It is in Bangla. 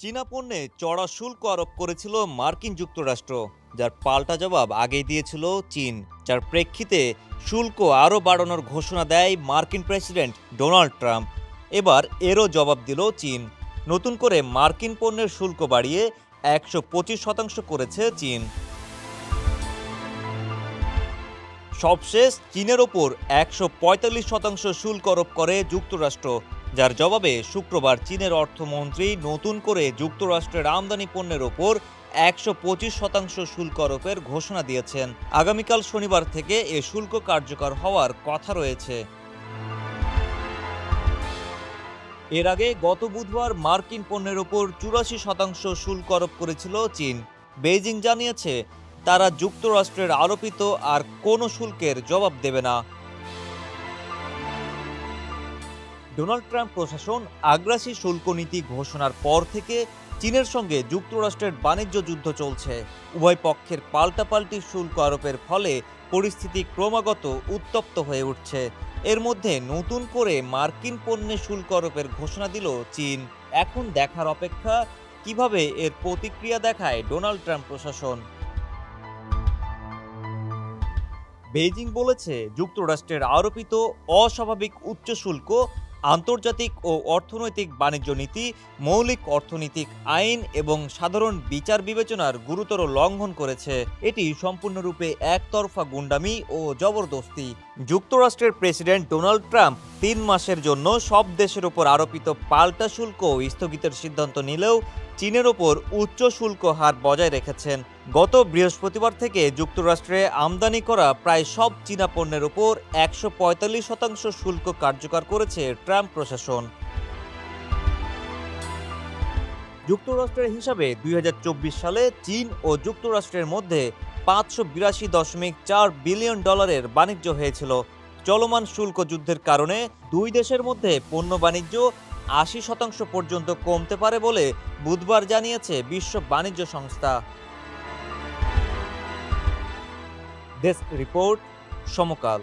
চীনা পণ্যে চড়া শুল্ক আরোপ করেছিল মার্কিন যুক্তরাষ্ট্র, যার পাল্টা জবাব আগেই দিয়েছিল চীন। যার প্রেক্ষিতে শুল্ক আরও বাড়ানোর ঘোষণা দেয় মার্কিন প্রেসিডেন্ট ডোনাল্ড ট্রাম্প। এবার এরও জবাব দিল চীন। নতুন করে মার্কিন পণ্যের শুল্ক বাড়িয়ে 125% করেছে চীন। সবশেষ চীনের ওপর 145% শুল্ক আরোপ করে যুক্তরাষ্ট্র, যার জবাবে শুক্রবার চীনের অর্থমন্ত্রী নতুন করে যুক্তরাষ্ট্রের আমদানি পণ্যের ওপর 125% শুল্ক আরোপের ঘোষণা দিয়েছেন। আগামীকাল শনিবার থেকে এ শুল্ক কার্যকর হওয়ার কথা রয়েছে। এর আগে গত বুধবার মার্কিন পণ্যের ওপর 84% শুল্ক আরোপ করেছিল চীন। বেইজিং জানিয়েছে তারা যুক্তরাষ্ট্রের আরোপিত আর কোনো শুল্কের জবাব দেবে না। ডোনাল্ড ট্রাম্প প্রশাসন আগ্রাসী শুল্ক নীতি ঘোষণার পর থেকে চীনের সঙ্গে যুক্তরাষ্ট্রের বাণিজ্য যুদ্ধ চলছে। উভয় পক্ষের পাল্টাপাল্টি শুল্ক আরোপের ফলে পরিস্থিতি ক্রমাগত উত্তপ্ত হয়ে উঠছে। এর মধ্যে নতুন করে মার্কিন পণ্যে শুল্ক আরোপের ঘোষণা দিল চীন। এখন দেখার অপেক্ষা কিভাবে এর প্রতিক্রিয়া দেখায় ডোনাল্ড ট্রাম্প প্রশাসন। বেইজিং বলেছে যুক্তরাষ্ট্রের আরোপিত অস্বাভাবিক উচ্চ শুল্ক আন্তর্জাতিক ও অর্থনৈতিক বাণিজ্য নীতি, মৌলিক অর্থনৈতিক আইন এবং সাধারণ বিচার বিবেচনার গুরুতর লঙ্ঘন করেছে। এটি সম্পূর্ণরূপে একতরফা গুন্ডামি ও জবরদস্তি। যুক্তরাষ্ট্রের প্রেসিডেন্ট ডোনাল্ড ট্রাম্প 3 মাসের জন্য সব দেশের ওপর আরোপিত পাল্টা শুল্ক স্থগিতের সিদ্ধান্ত নিলেও চীনের ওপর উচ্চ শুল্ক হার বজায় রেখেছেন। গত বৃহস্পতিবার থেকে যুক্তরাষ্ট্রে আমদানি করা প্রায় সব চীনা পণ্যের ওপর 145% শুল্ক কার্যকর করেছে ট্রাম্প প্রশাসন। যুক্তরাষ্ট্রের হিসাবে 2024 সালে চীন ও যুক্তরাষ্ট্রের মধ্যে $582.4 বিলিয়ন বাণিজ্য হয়েছিল। চলমান শুল্ক যুদ্ধের কারণে দুই দেশের মধ্যে পণ্য বাণিজ্য 80% পর্যন্ত কমতে পারে বলে বুধবার জানিয়েছে বিশ্ব বাণিজ্য সংস্থা। ডেস্ক রিপোর্ট, সমকাল।